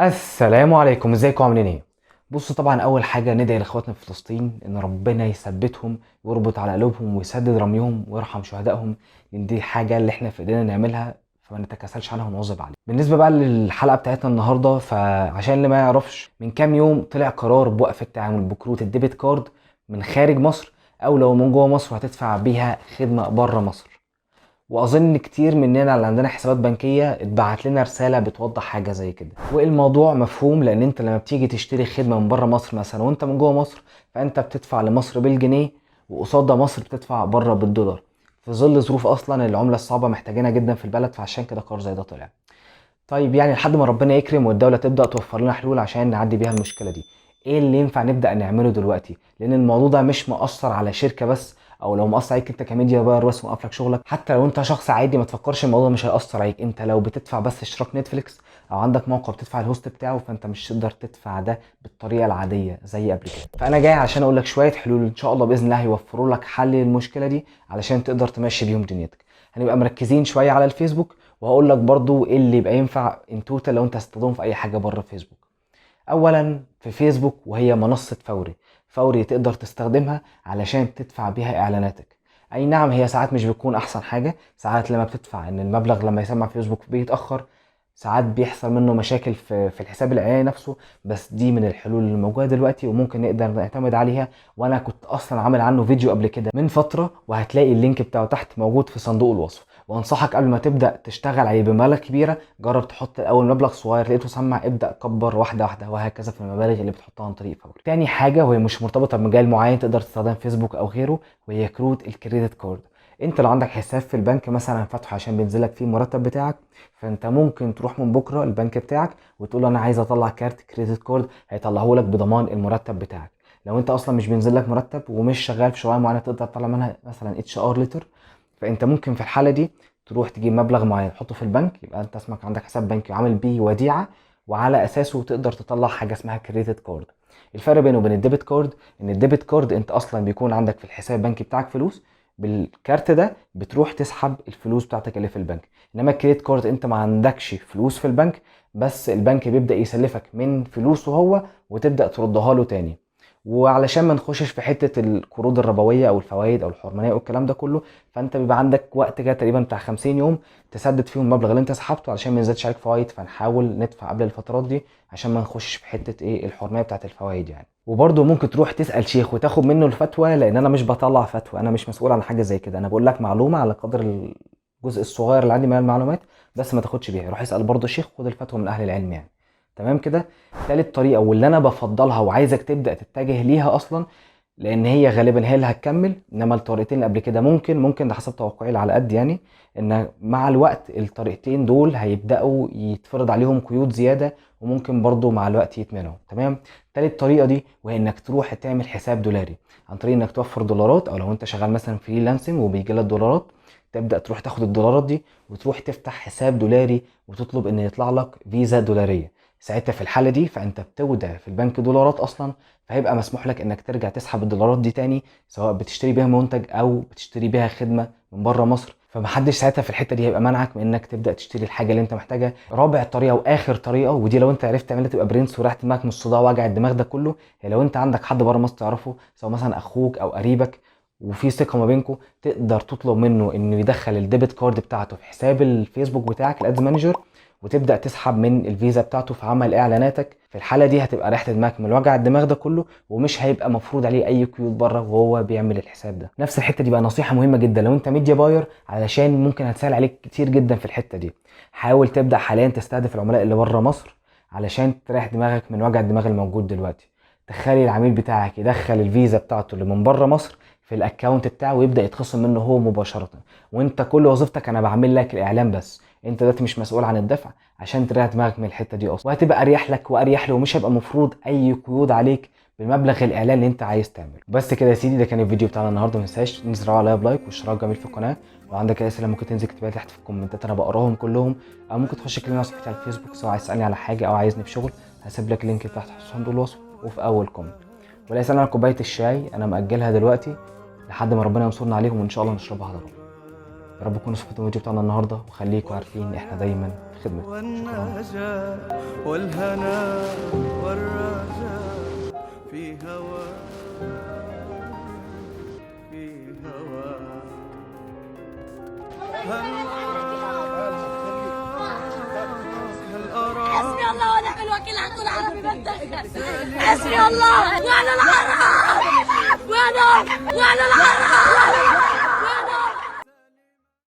السلام عليكم، ازيكم عاملين ايه؟ بصوا، طبعا اول حاجه ندعي لاخواتنا في فلسطين ان ربنا يثبتهم ويربط على قلوبهم ويسدد رميهم ويرحم شهدائهم، لان دي الحاجه اللي احنا في ايدينا نعملها، فما نتكاسلش عنها ونواظب عليها. بالنسبه بقى للحلقه بتاعتنا النهارده، فعشان اللي ما يعرفش، من كام يوم طلع قرار بوقف التعامل بكروت الديبت كارد من خارج مصر، او لو من جوه مصر هتدفع بيها خدمه بره مصر. واظن كتير مننا اللي عندنا حسابات بنكيه اتبعت لنا رساله بتوضح حاجه زي كده. والموضوع مفهوم، لان انت لما بتيجي تشتري خدمه من بره مصر مثلا وانت من جوه مصر، فانت بتدفع لمصر بالجنيه، وقصاد ده مصر بتدفع بره بالدولار، في ظل ظروف اصلا العمله الصعبه محتاجينها جدا في البلد، فعشان كده قرار زي ده طلع. طيب يعني لحد ما ربنا يكرم والدولة تبدأ توفر لنا حلول عشان نعدي بيها المشكلة دي، ايه اللي ينفع نبدأ نعمله دلوقتي؟ لأن الموضوع ده مش مؤثر على شركة بس، او لو مؤثر عليك انت كميديا باير بس ومقفلك شغلك، حتى لو انت شخص عادي ما تفكرش الموضوع مش هيأثر عليك. انت لو بتدفع بس اشتراك نتفليكس او عندك موقع بتدفع الهوست بتاعه، فانت مش تقدر تدفع ده بالطريقة العادية زي قبل كده. فانا جاي عشان اقول لك شوية حلول ان شاء الله بإذن الله هيوفروا لك حل للمشكلة دي علشان تقدر تمشي بيهم دنيتك. هنبقى مركزين شوية على الفيسبوك، وهقول لك برضو ايه اللي يبقى ينفع ان توتال لو انت هتستخدمه في اي حاجه بره فيسبوك. اولا في فيسبوك، وهي منصه فوري. فوري تقدر تستخدمها علشان تدفع بيها اعلاناتك. اي نعم، هي ساعات مش بتكون احسن حاجه، ساعات لما بتدفع ان المبلغ لما يسمع فيسبوك بيتاخر، ساعات بيحصل منه مشاكل في الحساب الاعلاني نفسه. بس دي من الحلول اللي موجوده دلوقتي وممكن نقدر نعتمد عليها، وانا كنت اصلا عامل عنه فيديو قبل كده من فتره، وهتلاقي اللينك بتاعه تحت موجود في صندوق الوصف. وانصحك قبل ما تبدا تشتغل عليه بمبالغ كبيره، جرب تحط اول مبلغ صغير، لقيته سمع ابدا كبر واحده واحده، وهكذا في المبالغ اللي بتحطها عن طريق فوري. تاني حاجه، وهي مش مرتبطه بمجال معين تقدر تستخدم فيسبوك او غيره، وهي كروت الكريدت كارد. انت لو عندك حساب في البنك مثلا فاتحه عشان بينزلك فيه المرتب بتاعك، فانت ممكن تروح من بكره البنك بتاعك وتقول له انا عايز اطلع كارت كريدت كارد، هيطلعه لك بضمان المرتب بتاعك. لو انت اصلا مش بينزل لك مرتب ومش شغال في شغلانه معينه تقدر تطلع منها مثلا اتش ار ليتر، فانت ممكن في الحاله دي تروح تجيب مبلغ معين تحطه في البنك، يبقى انت اسمك عندك حساب بنكي وعامل بيه وديعه، وعلى اساسه تقدر تطلع حاجه اسمها كريدت كارد. الفرق بينه وبين الديبت كارد ان الديبت كارد انت اصلا بيكون عندك في الحساب البنكي بتاعك فلوس، بالكارت ده بتروح تسحب الفلوس بتاعتك اللي في البنك. انما الكريدت كارد انت ما عندكش فلوس في البنك، بس البنك بيبدأ يسلفك من فلوسه هو وتبدأ تردها له تاني. وعلشان ما نخشش في حتة القروض الربوية او الفوائد او الحرمانية والكلام ده كله، فانت بيبقى عندك وقت كده تقريبا بتاع 50 يوم تسدد فيهم المبلغ اللي انت سحبته، علشان ما ينزلش عليك فوائد، فنحاول ندفع قبل الفترات دي عشان ما نخشش في حتة ايه الحرمانية بتاعت الفوائد يعني. وبرضه ممكن تروح تسأل شيخ وتاخد منه الفتوى، لان انا مش بطلع فتوى، انا مش مسؤول عن حاجة زي كده، انا بقول لك معلومة على قدر الجزء الصغير اللي عندي من المعلومات، بس ما تاخدش بيها، روح اسأل برضه شيخ، خد الفتوى من اهل العلم يعني. تمام كده. تالت طريقة واللي انا بفضلها وعايزك تبدأ تتجه ليها اصلا، لان هي غالبا هي اللي هتكمل، انما الطريقتين اللي قبل كده ممكن ده حسب توقعي اللي على قد يعني، ان مع الوقت الطريقتين دول هيبداوا يتفرض عليهم قيود زياده، وممكن برضو مع الوقت يتمنعوا. تمام. تالت طريقه دي وهي انك تروح تعمل حساب دولاري، عن طريق انك توفر دولارات، او لو انت شغال مثلا فريلانسنج وبيجي لك دولارات، تبدا تروح تاخد الدولارات دي وتروح تفتح حساب دولاري وتطلب ان يطلع لك فيزا دولاريه. ساعتها في الحاله دي فانت بتودع في البنك دولارات اصلا، فهيبقى مسموح لك انك ترجع تسحب الدولارات دي تاني، سواء بتشتري بيها منتج او بتشتري بيها خدمه من بره مصر، فمحدش ساعتها في الحته دي هيبقى منعك من انك تبدا تشتري الحاجه اللي انت محتاجها. رابع طريقه واخر طريقه، ودي لو انت عرفت تعملها تبقى برنس وريحت دماغك من الصداع ووجع الدماغ ده كله، هي لو انت عندك حد بره مصر تعرفه، سواء مثلا اخوك او قريبك، وفي ثقه ما بينكم، تقدر تطلب منه انه يدخل الديبت كارد بتاعته في حساب الفيسبوك بتاعك الادز مانجر، وتبدا تسحب من الفيزا بتاعته في عمل اعلاناتك. في الحاله دي هتبقى ريحه دماغك من وجع الدماغ ده كله، ومش هيبقى مفروض عليه اي قيود بره وهو بيعمل الحساب ده. نفس الحته دي بقى نصيحه مهمه جدا لو انت ميديا باير، علشان ممكن هتسهل عليك كتير جدا في الحته دي. حاول تبدا حاليا تستهدف العملاء اللي بره مصر علشان تريح دماغك من وجع الدماغ الموجود دلوقتي. تخلي العميل بتاعك يدخل الفيزا بتاعته اللي من بره مصر في الاكونت بتاعه ويبدا يتخصم منه هو مباشره، وانت كل وظيفتك انا بعمل لك الاعلان بس، انت دلوقتي مش مسؤول عن الدفع، عشان تريح دماغك من الحته دي اصلا، وهتبقى اريح لك واريح له، ومش هيبقى مفروض اي قيود عليك بمبلغ الاعلان اللي انت عايز تعمله. بس كده يا سيدي، ده كان الفيديو بتاعنا النهارده. ما تنساش تنزل عليا بلايك واشتراك جميل في القناه. لو عندك اي اسئله ممكن تنزل تكتبها تحت في الكومنتات، انا بقراهم كلهم، او ممكن تخش تكلمني على صفحتي على الفيسبوك، سواء عايز تسالني على حاجه او عايزني في شغل، هسيب لك اللينك تحت في صندوق الوصف وفي اول كومنت. ولا يسالني على كوبايه الشاي، انا مأجلها دلوقتي لحد ما ربنا ينصرنا عليهم، وان شاء الله نشربها على طول. يا رب تكونوا استفدتوا من الفيديو بتاعنا النهارده، وخليكم عارفين احنا دايما خدمتكم. والنجاة والهنا والرجاء في هواك في هواك. حسبي الله ونعم الوكيل على طول عربي بتدخل. حسبي الله وعلى العرب وانا العرب.